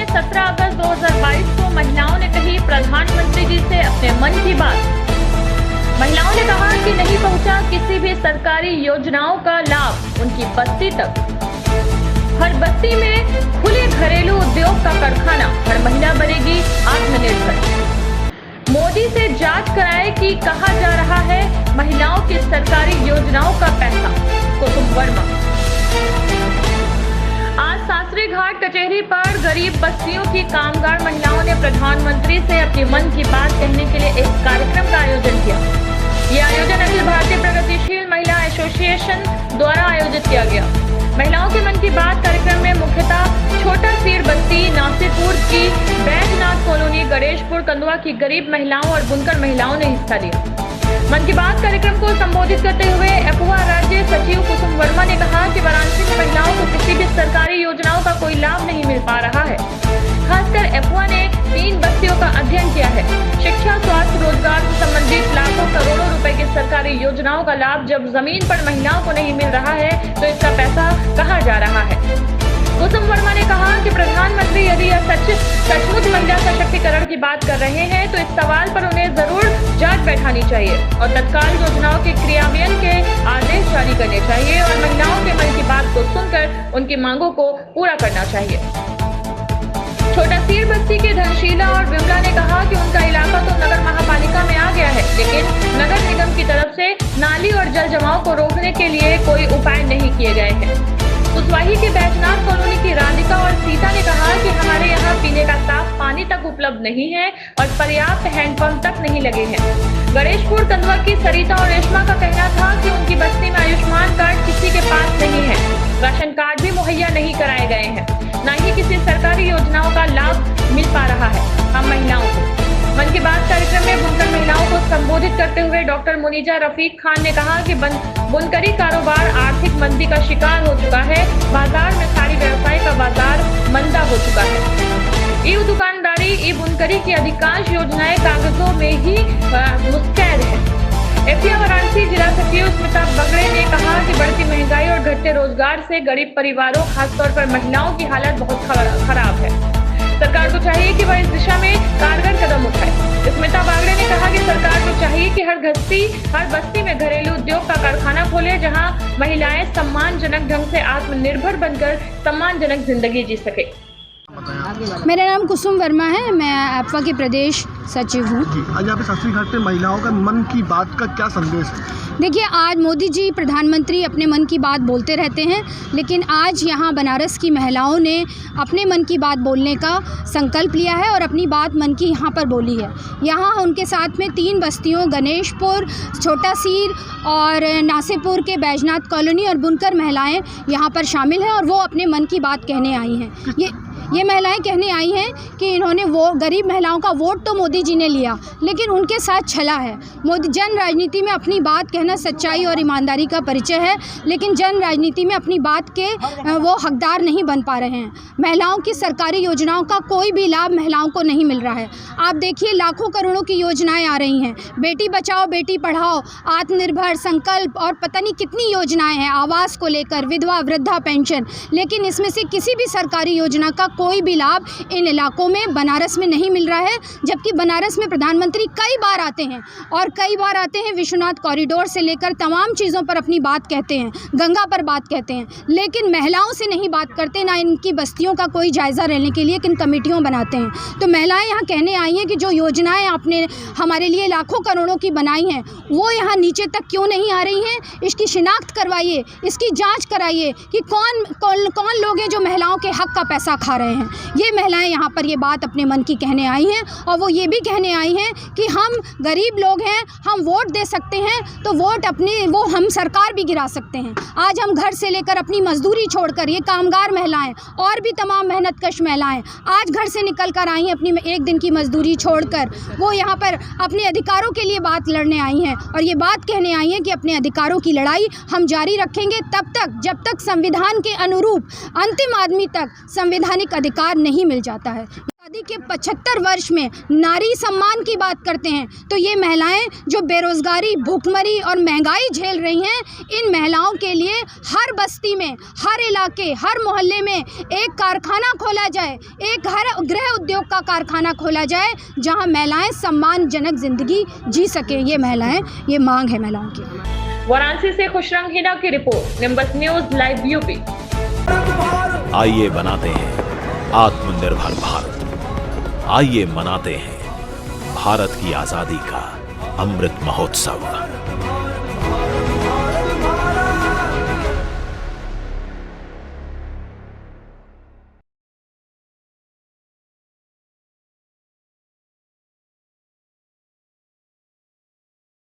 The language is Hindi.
17 अगस्त 2022 को महिलाओं ने कही प्रधानमंत्री जी से अपने मन की बात। महिलाओं ने कहा कि नहीं पहुंचा किसी भी सरकारी योजनाओं का लाभ उनकी बस्ती तक। हर बस्ती में खुले घरेलू उद्योग का कारखाना, हर महिला बनेगी आत्मनिर्भर। मोदी से जांच कराए कि कहा जा रहा है महिलाओं की सरकारी योजनाओं का पैसा। कुसुम वर्मा। आज शास्त्री घाट कचहरी पर गरीब बस्तियों की कामगार महिलाओं ने प्रधानमंत्री से अपने मन की बात कहने के लिए एक कार्यक्रम का आयोजन किया। यह आयोजन अखिल भारतीय प्रगतिशील महिला एसोसिएशन द्वारा आयोजित किया गया। महिलाओं के मन की बात कार्यक्रम में मुख्यतः छोटा सीर बस्ती, नासीपुर की बैजनाथ कॉलोनी, गणेशपुर कंदवा की गरीब महिलाओं और बुनकर महिलाओं ने हिस्सा लिया। मन की बात कार्यक्रम को संबोधित करते हुए एपुआ राज्य सचिव कुसुम वर्मा ने कहा कि वाराणसी में महिलाओं को किसी भी सरकारी योजनाओं का कोई लाभ नहीं मिल पा रहा है। खासकर एपुआ ने 3 बस्तियों का अध्ययन किया है। शिक्षा, स्वास्थ्य, रोजगार से संबंधित लाखों करोड़ों रुपए की सरकारी योजनाओं का लाभ जब जमीन पर महिलाओं को नहीं मिल रहा है तो इसका पैसा कहाँ जा रहा है। कुसुम वर्मा ने कहा कि प्रधानमंत्री यदि यह सचमुच महिला सशक्तिकरण की बात कर रहे हैं तो इस सवाल पर उन्हें जरूर जांच बैठानी चाहिए और तत्काल योजनाओं के क्रियान्वयन के आदेश जारी करने चाहिए और महिलाओं के मन की बात को सुनकर उनकी मांगों को पूरा करना चाहिए। छोटा सीर बस्ती के धनशीला और विमला ने कहा कि उनका इलाका तो नगर महापालिका में आ गया है, लेकिन नगर निगम की तरफ से नाली और जल जमाव को रोकने के लिए कोई उपाय नहीं किए गए हैं। कुशवाही के बैजनाथ कॉलोनी की राधिका और सीता ने कहा कि हमारे यहाँ पीने का साफ पानी तक उपलब्ध नहीं है और पर्याप्त हैंडपंप तक नहीं लगे हैं। गणेशपुर कंदवा की सरिता और रेशमा का कहना था कि उनकी बस्ती में आयुष्मान कार्ड किसी के पास नहीं है, राशन कार्ड भी मुहैया नहीं कराए गए हैं, न ही किसी सरकारी योजनाओं का लाभ मिल पा रहा है हम महिलाओं को। मन की बात कार्यक्रम में बुनकर महिलाओं को संबोधित करते हुए डॉक्टर मुनीजा रफीक खान ने कहा कि बुनकरी कारोबार आर्थिक मंदी का शिकार हो चुका है। बाजार में साड़ी व्यवसाय का बाजार मंदा हो चुका है। ई दुकानदारी, ई बुनकरी की अधिकांश योजनाएं कागजों में ही मुस्तैद है। एफिया वाराणसी जिला सचिव स्मिता बगड़े ने कहा कि बढ़ती महंगाई और घटते रोजगार से गरीब परिवारों, खासतौर पर महिलाओं की हालत बहुत खराब है। सरकार को चाहिए कि वह इस दिशा में कारगर कदम उठाए। स्मिता बागड़े ने कहा कि सरकार को चाहिए कि हर बस्ती में घरेलू उद्योग का कारखाना खोले, जहां महिलाएं सम्मानजनक ढंग से आत्मनिर्भर बनकर सम्मानजनक जिंदगी जी सके। मेरा नाम कुसुम वर्मा है, मैं एप्वा की प्रदेश सचिव हूँ। आज यहाँ पे शास्त्री घाट पे महिलाओं का मन की बात का क्या संदेश है? देखिए, आज मोदी जी प्रधानमंत्री अपने मन की बात बोलते रहते हैं, लेकिन आज यहाँ बनारस की महिलाओं ने अपने मन की बात बोलने का संकल्प लिया है और अपनी बात मन की यहाँ पर बोली है। यहाँ उनके साथ में 3 बस्तियों गणेशपुर, छोटा सीर और नासीपुर के बैजनाथ कॉलोनी और बुनकर महिलाएं यहाँ पर शामिल हैं और वो अपने मन की बात कहने आई हैं। ये महिलाएं कहने आई हैं कि इन्होंने वो गरीब महिलाओं का वोट तो मोदी जी ने लिया, लेकिन उनके साथ छला है। मोदी जन राजनीति में अपनी बात कहना सच्चाई और ईमानदारी का परिचय है, लेकिन जन राजनीति में अपनी बात के वो हकदार नहीं बन पा रहे हैं। महिलाओं की सरकारी योजनाओं का कोई भी लाभ महिलाओं को नहीं मिल रहा है। आप देखिए, लाखों करोड़ों की योजनाएं आ रही हैं, बेटी बचाओ बेटी पढ़ाओ, आत्मनिर्भर, संकल्प और पता नहीं कितनी योजनाएं हैं, आवास को लेकर, विधवा वृद्धा पेंशन, लेकिन इसमें से किसी भी सरकारी योजना का कोई भी लाभ इन इलाकों में बनारस में नहीं मिल रहा है। जबकि बनारस में प्रधानमंत्री कई बार आते हैं और कई बार आते हैं, विश्वनाथ कॉरिडोर से लेकर तमाम चीज़ों पर अपनी बात कहते हैं, गंगा पर बात कहते हैं, लेकिन महिलाओं से नहीं बात करते, ना इनकी बस्तियों का कोई जायज़ा लेने के लिए किन कमेटियों बनाते हैं। तो महिलाएं यहाँ कहने आई हैं कि जो योजनाएं आपने हमारे लिए लाखों करोड़ों की बनाई हैं वो यहाँ नीचे तक क्यों नहीं आ रही हैं। इसकी शिनाख्त करवाइए, इसकी जाँच कराइए कि कौन लोग हैं जो महिलाओं के हक का पैसा खा रहे हैं। ये महिलाएं यहाँ पर ये बात अपने मन की कहने आई हैं और वो ये भी कहने आई हैं कि हम गरीब लोग हैं, हम वोट दे सकते हैं तो वोट वो हम सरकार भी गिरा सकते हैं। आज हम घर से लेकर अपनी मजदूरी छोड़कर, ये कामगार महिलाएं और भी तमाम मेहनतकश महिलाएं आज घर से निकल कर आई हैं, अपनी 1 दिन की मजदूरी छोड़कर वो यहाँ पर अपने अधिकारों के लिए बात लड़ने आई हैं और ये बात कहने आई हैं कि अपने अधिकारों की लड़ाई हम जारी रखेंगे तब तक जब तक संविधान के अनुरूप अंतिम आदमी तक संवैधानिक अधिकार नहीं मिल जाता है। आज़ादी के 75 वर्ष में नारी सम्मान की बात करते हैं तो ये महिलाएं जो बेरोजगारी, भूखमरी और महंगाई झेल रही हैं, इन महिलाओं के लिए हर बस्ती में, हर इलाके, हर मोहल्ले में एक कारखाना खोला जाए, एक हर गृह उद्योग का कारखाना खोला जाए जहां महिलाएं सम्मानजनक ज़िंदगी जी सकें। ये मांग है महिलाओं की। वाराणसी से खुशरंग हिना की report, nimbus news live UP. आइए बनाते हैं आत्मनिर्भर भारत। आइए मनाते हैं भारत की आजादी का अमृत महोत्सव।